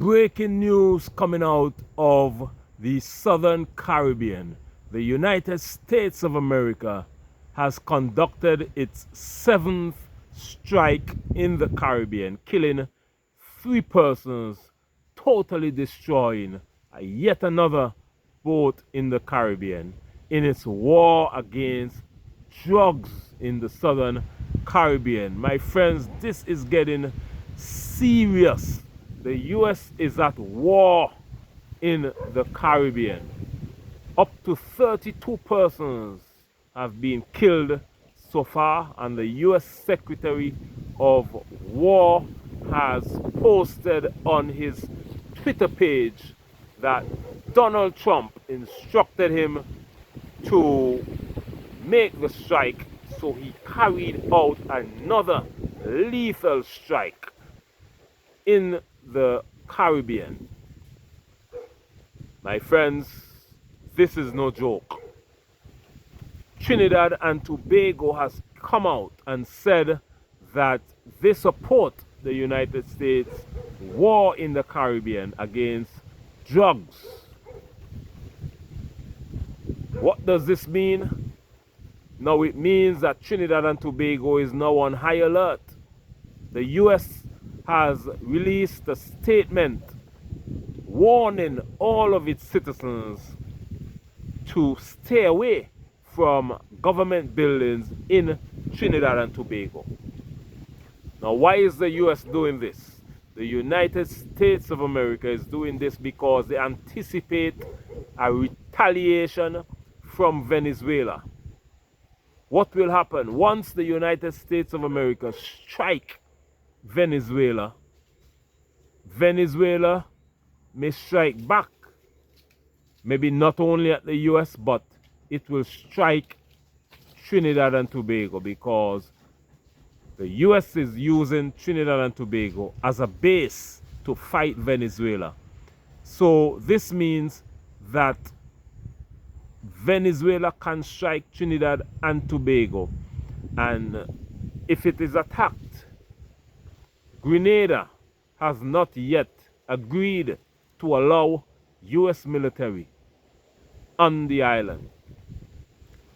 Breaking news coming out of the Southern Caribbean. The United States of America has conducted its 7th strike in the Caribbean, killing 3 persons, totally destroying yet another boat in the Caribbean in its war against drugs in the Southern Caribbean. My friends, this is getting serious. The US is at war in the Caribbean. Up to 32 persons have been killed so far, and the US Secretary of War has posted on his Twitter page that Donald Trump instructed him to make the strike, so he carried out another lethal strike in the Caribbean. My friends, this is no joke. Trinidad and Tobago has come out and said that they support the United States war in the Caribbean against drugs. What does this mean? Now it means that Trinidad and Tobago is now on high alert. The US has released a statement warning all of its citizens to stay away from government buildings in Trinidad and Tobago. Now, why is the US doing this? The United States of America is doing this because they anticipate a retaliation from Venezuela. What will happen once the United States of America strike Venezuela? Venezuela may strike back, maybe not only at the US, but it will strike Trinidad and Tobago, because the US is using Trinidad and Tobago as a base to fight Venezuela. So this means that Venezuela can strike Trinidad and Tobago, and if it is attacked, Grenada has not yet agreed to allow US military on the island.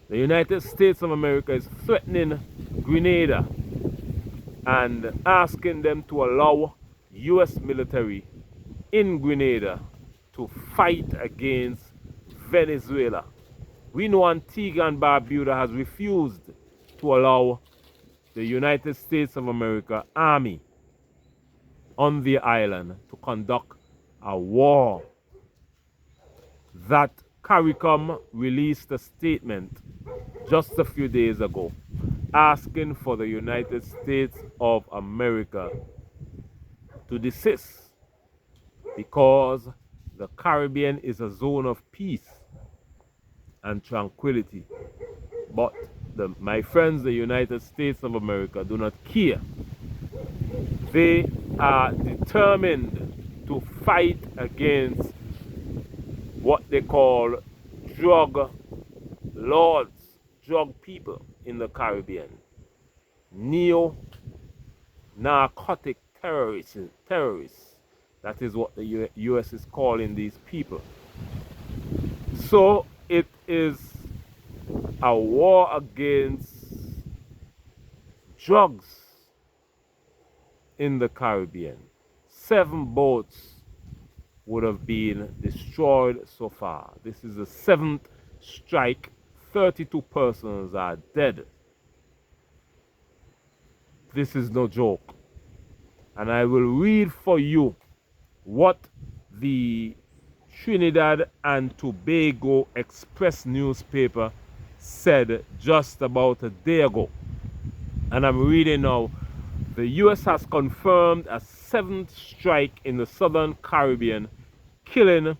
The United States of America is threatening Grenada and asking them to allow US military in Grenada to fight against Venezuela. We know Antigua and Barbuda has refused to allow the United States of America Army on the island to conduct a war. That CARICOM released a statement just a few days ago asking for the United States of America to desist, because the Caribbean is a zone of peace and tranquility. But my friends, the United States of America do not care. They are determined to fight against what they call drug lords, drug people in the Caribbean, neo-narcotic terrorists. That is what the US is calling these people. So it is a war against drugs in the Caribbean. 7 boats would have been destroyed so far. This is the 7th strike. 32 persons are dead. This is no joke. And I will read for you what the Trinidad and Tobago Express newspaper said just about a day ago. And I'm reading now. The US has confirmed a 7th strike in the Southern Caribbean, killing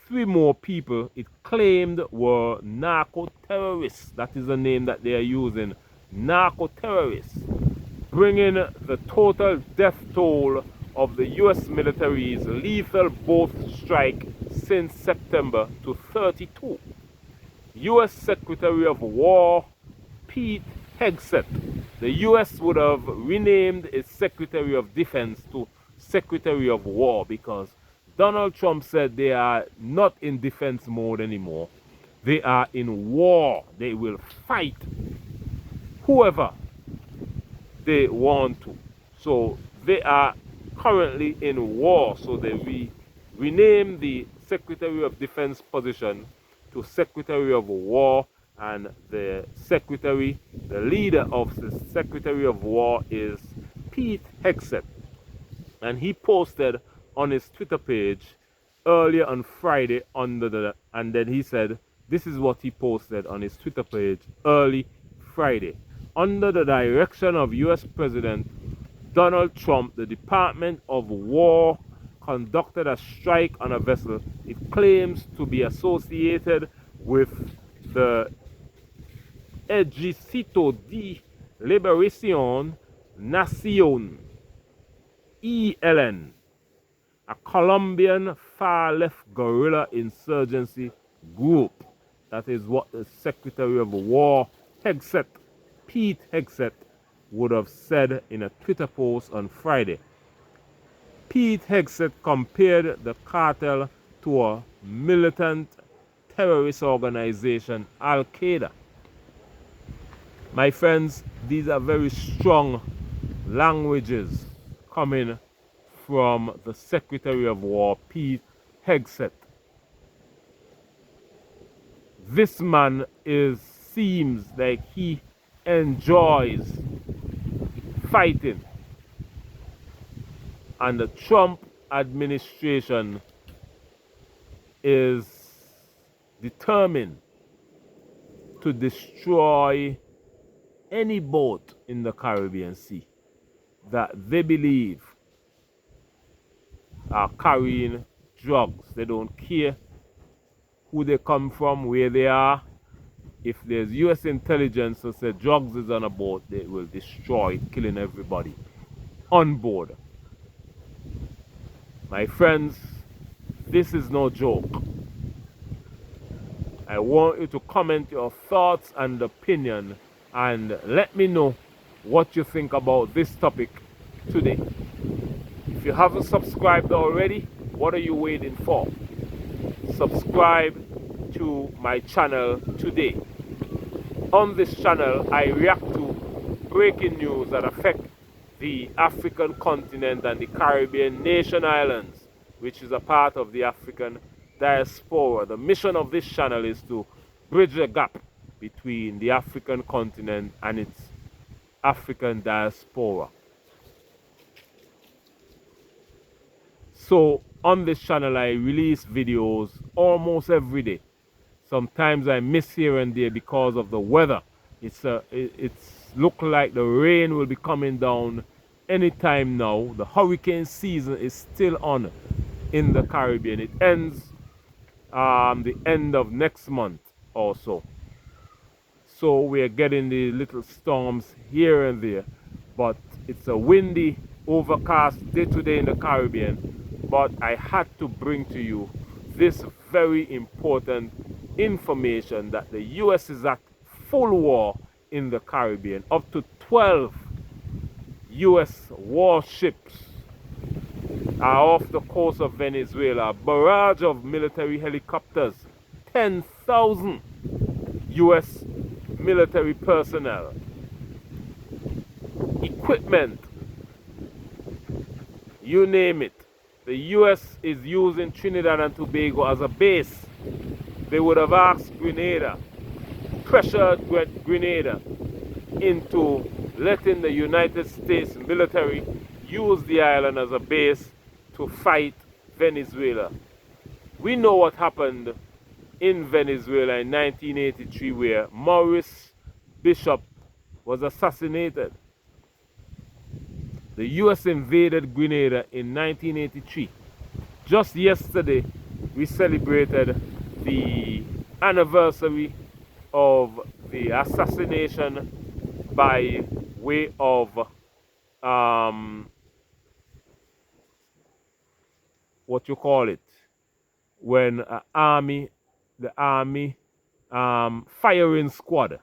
3 more people it claimed were narco-terrorists. That is the name that they are using, narco-terrorists, bringing the total death toll of the US military's lethal boat strike since September to 32. US Secretary of War Pete Hegseth. The US would have renamed its Secretary of Defense to Secretary of War, because Donald Trump said they are not in defense mode anymore. They are in war. They will fight whoever they want to. So they are currently in war. So they renamed the Secretary of Defense position to Secretary of War, and the leader of the Secretary of War is Pete Hegseth. And he posted on his Twitter page earlier on Friday and then he said, this is what he posted on his Twitter page early Friday. Under the direction of US President Donald Trump, the Department of War conducted a strike on a vessel it claims to be associated with the Ejército de Liberación Nacional, ELN, a Colombian far-left guerrilla insurgency group. That is what the Secretary of War, Pete Hegseth, would have said in a Twitter post on Friday. Pete Hegseth compared the cartel to a militant terrorist organization, Al-Qaeda. My friends, these are very strong languages coming from the Secretary of War, Pete Hegseth. This man seems like he enjoys fighting, and the Trump administration is determined to destroy any boat in the Caribbean Sea that they believe are carrying drugs. They don't care who they come from, where they are. If there's US intelligence that says drugs is on a boat, they will destroy it, killing everybody on board. My friends, this is no joke. I want you to comment your thoughts and opinion and let me know what you think about this topic today. If you haven't subscribed already, what are you waiting for? Subscribe to my channel today. On this channel, I react to breaking news that affect the African continent and the Caribbean nation islands, which is a part of the African diaspora. The mission of this channel is to bridge the gap between the African continent and its African diaspora. So on this channel, I release videos almost every day. Sometimes I miss here and there because of the weather. It's look like the rain will be coming down anytime now. The hurricane season is still on in the Caribbean. It ends the end of next month or so. So we're getting the little storms here and there, but it's a windy, overcast day today in the Caribbean. But I had to bring to you this very important information that the US is at full war in the Caribbean. Up to 12 US warships are off the coast of Venezuela. A barrage of military helicopters, 10,000 US military personnel, equipment, you name it. The US is using Trinidad and Tobago as a base. They would have asked Grenada, pressured Grenada into letting the United States military use the island as a base to fight Venezuela. We know what happened in Venezuela in 1983, where Maurice Bishop was assassinated. The US invaded Grenada in 1983. Just yesterday, we celebrated the anniversary of the assassination by way of what you call it, when the army firing squad.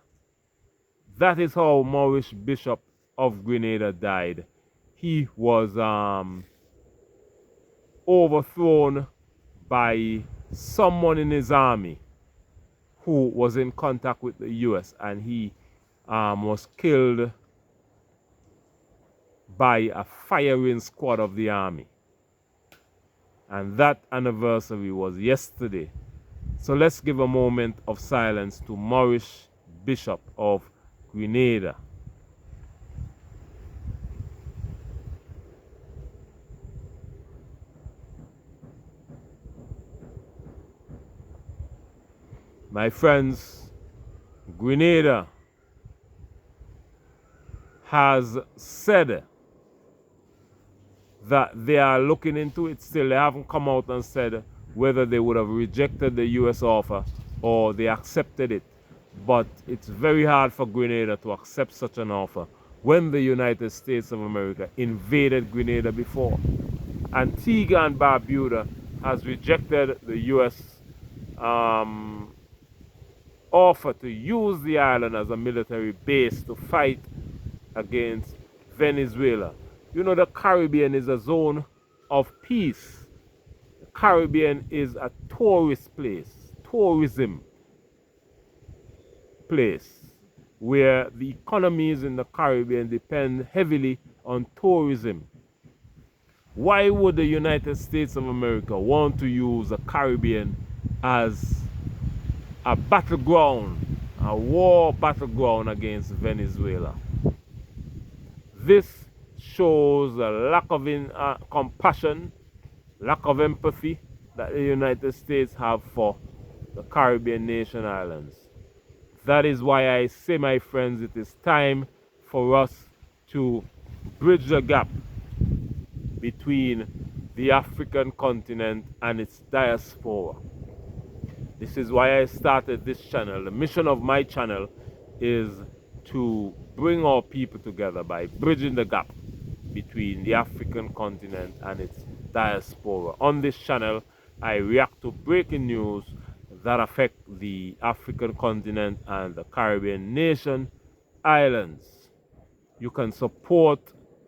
That is how Maurice Bishop of Grenada died. He was overthrown by someone in his army who was in contact with the US, and he was killed by a firing squad of the army. And that anniversary was yesterday. So let's give a moment of silence to Maurice Bishop of Grenada. My friends, Grenada has said that they are looking into it still. They haven't come out and said whether they would have rejected the US offer or they accepted it. But it's very hard for Grenada to accept such an offer when the United States of America invaded Grenada before. Antigua and Barbuda has rejected the US offer to use the island as a military base to fight against Venezuela. You know, the Caribbean is a zone of peace. The Caribbean is a tourist place, tourism place, where the economies in the Caribbean depend heavily on tourism. Why would the United States of America want to use the Caribbean as a battleground, a war battleground against Venezuela? This shows a lack of compassion, lack of empathy that the United States have for the Caribbean nation islands. That is why I say, my friends, it is time for us to bridge the gap between the African continent and its diaspora. This is why I started this channel. The mission of my channel is to bring our people together by bridging the gap between the African continent and its diaspora. On this channel, I react to breaking news that affect the African continent and the Caribbean nation islands. You can support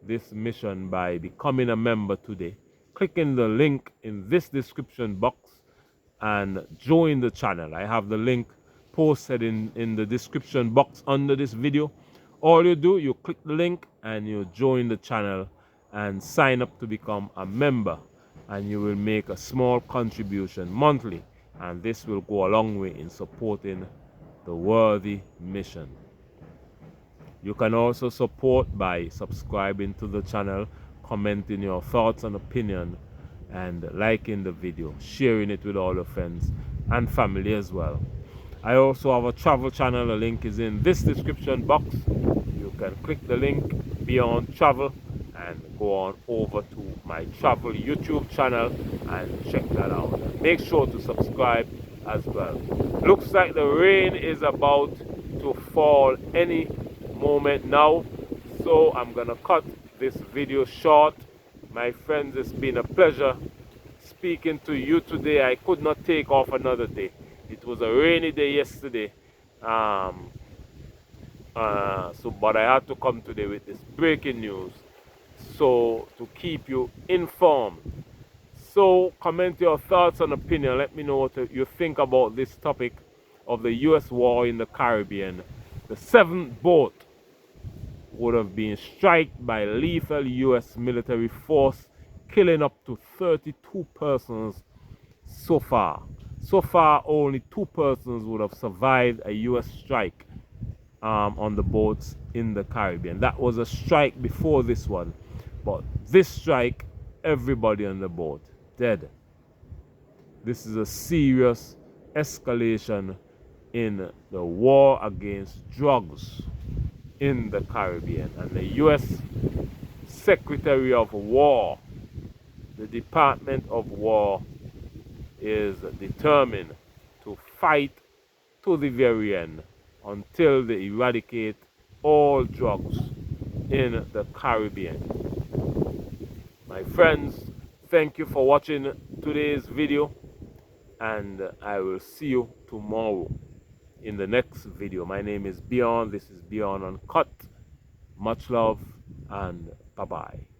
this mission by becoming a member today. Clicking the link in this description box and join the channel. I have the link posted in the description box under this video. All you do, you click the link and you join the channel and sign up to become a member, and you will make a small contribution monthly, and this will go a long way in supporting the worthy mission. You can also support by subscribing to the channel, commenting your thoughts and opinion, and liking the video, sharing it with all your friends and family as well. I also have a travel channel. The link is in this description box. You can click the link Beyond Travel and go on over to my travel YouTube channel and check that out. Make sure to subscribe as well. Looks like the rain is about to fall any moment now, so I'm gonna cut this video short. My friends, it's been a pleasure speaking to you today. I could not take off another day. It was a rainy day yesterday, but I had to come today with this breaking news, so to keep you informed. So comment your thoughts and opinion. Let me know what you think about this topic of the US war in the Caribbean. The 7th boat would have been struck by lethal US military force, killing up to 32 persons so far. So far, only 2 persons would have survived a US strike on the boats in the Caribbean. That was a strike before this one, but this strike, everybody on the boat dead. This is a serious escalation in the war against drugs in the Caribbean, and the US Secretary of War, the Department of War, is determined to fight to the very end until they eradicate all drugs in the Caribbean. My friends, thank you for watching today's video, and I will see you tomorrow in the next video. My name is Beyond. This is Beyond Uncut. Much love and bye-bye.